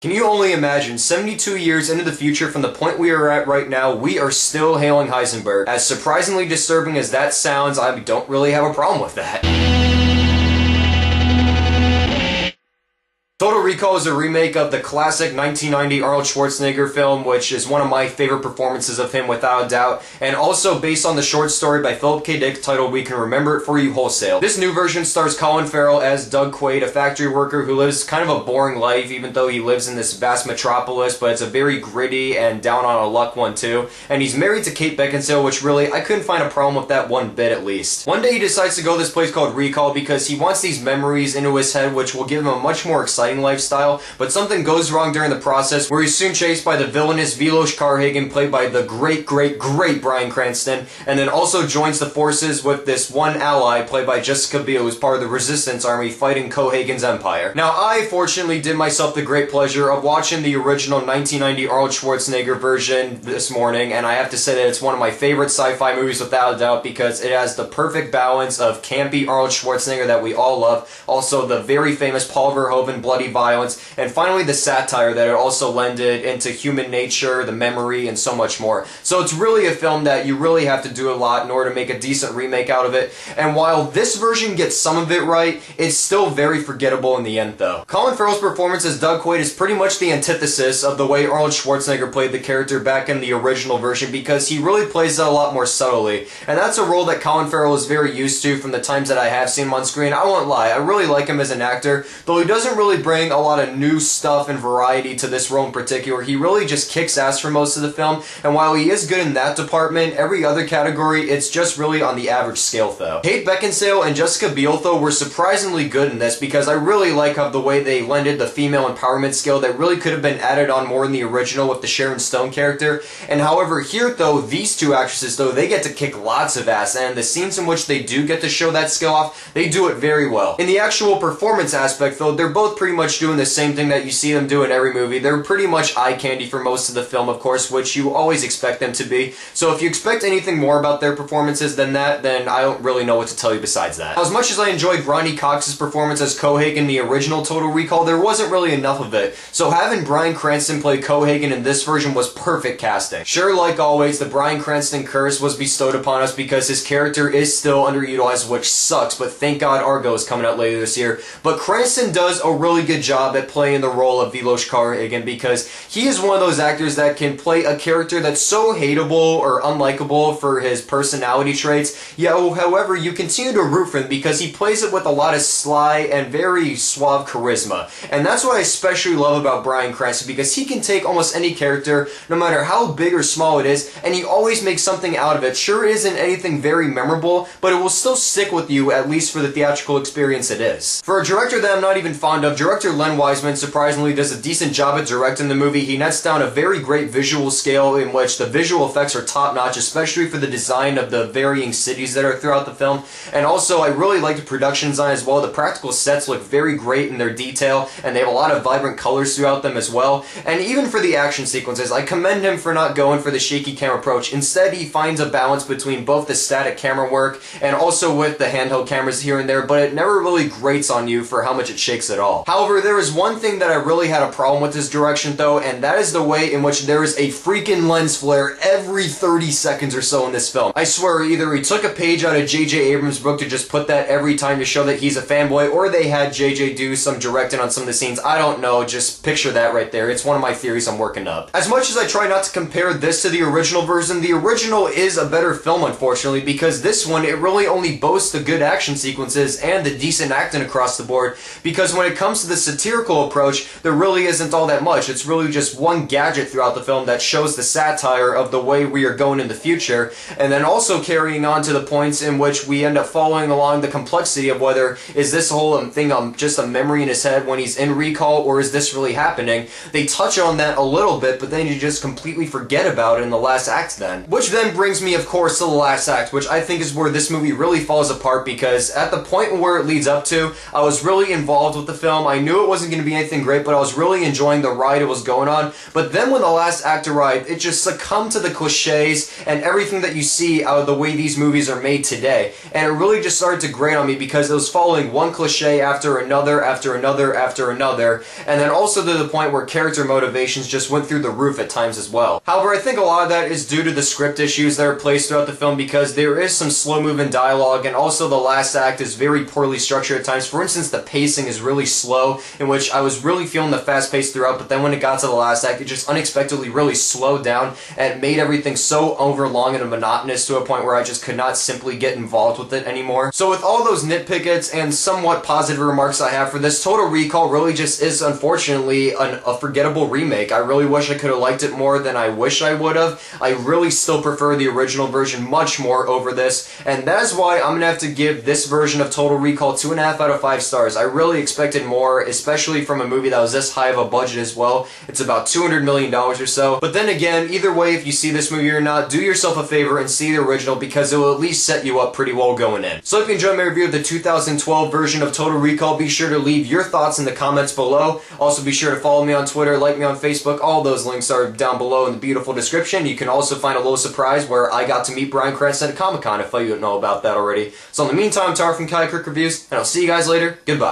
Can you only imagine, 72 years into the future from the point we are at right now, we are still hailing Heisenberg. As surprisingly disturbing as that sounds, I don't really have a problem with that. Total Recall is a remake of the classic 1990 Arnold Schwarzenegger film, which is one of my favorite performances of him without a doubt, and also based on the short story by Philip K. Dick titled We Can Remember It For You Wholesale. This new version stars Colin Farrell as Doug Quaid, a factory worker who lives kind of a boring life even though he lives in this vast metropolis, but it's a very gritty and down on a luck one too. And he's married to Kate Beckinsale, which really, I couldn't find a problem with that one bit at least. One day he decides to go to this place called Recall because he wants these memories into his head which will give him a much more exciting lifestyle, but something goes wrong during the process where he's soon chased by the villainous Vilos Karhagen, played by the great Bryan Cranston, and then also joins the forces with this one ally played by Jessica Biel, who's part of the resistance army fighting Cohagen's empire. Now, I fortunately did myself the great pleasure of watching the original 1990 Arnold Schwarzenegger version this morning, and I have to say that it's one of my favorite sci-fi movies without a doubt because it has the perfect balance of campy Arnold Schwarzenegger that we all love, also the very famous Paul Verhoeven bloody violence, and finally the satire that it also lended into human nature, the memory, and so much more. So it's really a film that you really have to do a lot in order to make a decent remake out of it, and while this version gets some of it right, it's still very forgettable in the end though. Colin Farrell's performance as Doug Quaid is pretty much the antithesis of the way Arnold Schwarzenegger played the character back in the original version because he really plays it a lot more subtly, and that's a role that Colin Farrell is very used to from the times that I have seen him on screen. I won't lie, I really like him as an actor, though he doesn't really bring a lot of new stuff and variety to this role in particular. He really just kicks ass for most of the film, and while he is good in that department, every other category, it's just really on the average scale though. Kate Beckinsale and Jessica Biel though were surprisingly good in this because I really like how the way they lended the female empowerment skill that really could have been added on more in the original with the Sharon Stone character, and however here though, these two actresses though, they get to kick lots of ass, and the scenes in which they do get to show that skill off, they do it very well. In the actual performance aspect though, they're both pretty much doing the same thing that you see them do in every movie. They're pretty much eye candy for most of the film, of course, which you always expect them to be. So if you expect anything more about their performances than that, then I don't really know what to tell you besides that. Now, as much as I enjoyed Ronny Cox's performance as Cohagen in the original Total Recall, there wasn't really enough of it. So having Bryan Cranston play Cohagen in this version was perfect casting. Sure, like always, the Bryan Cranston curse was bestowed upon us because his character is still underutilized, which sucks, but thank God Argo is coming out later this year. But Cranston does a really good job at playing the role of Vilos Karhagen because he is one of those actors that can play a character that's so hateable or unlikable for his personality traits, yet however you continue to root for him because he plays it with a lot of sly and very suave charisma. And that's what I especially love about Bryan Cranston, because he can take almost any character, no matter how big or small it is, and he always makes something out of it. Sure, it isn't anything very memorable, but it will still stick with you, at least for the theatrical experience it is. For a director that I'm not even fond of, director Len Wiseman surprisingly does a decent job at directing the movie. He nets down a very great visual scale in which the visual effects are top-notch, especially for the design of the varying cities that are throughout the film. And also, I really like the production design as well. The practical sets look very great in their detail, and they have a lot of vibrant colors throughout them as well. And even for the action sequences, I commend him for not going for the shaky camera approach. Instead, he finds a balance between both the static camera work and also with the handheld cameras here and there, but it never really grates on you for how much it shakes at all. However, there is one thing that I really had a problem with this direction though, and that is the way in which there is a freaking lens flare every 30 seconds or so in this film. I swear, either he took a page out of J.J. Abrams' book to just put that every time to show that he's a fanboy, or they had J.J. do some directing on some of the scenes. I don't know, just picture that right there. It's one of my theories I'm working up. As much as I try not to compare this to the original version, the original is a better film unfortunately, because this one, it really only boasts the good action sequences and the decent acting across the board, because when it comes to the satirical approach, there really isn't all that much. It's really just one gadget throughout the film that shows the satire of the way we are going in the future, and then also carrying on to the points in which we end up following along the complexity of whether is this whole thing just a memory in his head when he's in recall, or is this really happening. They touch on that a little bit, but then you just completely forget about it in the last act then. Which then brings me, of course, to the last act, which I think is where this movie really falls apart, because at the point where it leads up to, I was really involved with the film. I knew it wasn't going to be anything great, but I was really enjoying the ride it was going on. But then when the last act arrived, it just succumbed to the cliches and everything that you see out of the way these movies are made today. And it really just started to grate on me because it was following one cliche after another, after another, after another, and then also to the point where character motivations just went through the roof at times as well. However, I think a lot of that is due to the script issues that are placed throughout the film because there is some slow-moving dialogue, and also the last act is very poorly structured at times. For instance, the pacing is really slow, in which I was really feeling the fast pace throughout, but then when it got to the last act, it just unexpectedly really slowed down, and it made everything so overlong and monotonous to a point where I just could not simply get involved with it anymore. So with all those nitpickets and somewhat positive remarks I have for this, Total Recall really just is unfortunately a forgettable remake. I really wish I could have liked it more than I wish I would have. I really still prefer the original version much more over this, and that's why I'm gonna have to give this version of Total Recall 2.5 out of 5 stars. I really expected more, especially from a movie that was this high of a budget as well. It's about $200 million or so. But then again, either way, if you see this movie or not, do yourself a favor and see the original because it will at least set you up pretty well going in. So if you enjoyed my review of the 2012 version of Total Recall, be sure to leave your thoughts in the comments below. Also be sure to follow me on Twitter, like me on Facebook. All those links are down below in the beautiful description. You can also find a little surprise where I got to meet Bryan Cranston at Comic-Con if you don't know about that already. So in the meantime, Tar from CaliCritic Reviews, and I'll see you guys later. Goodbye.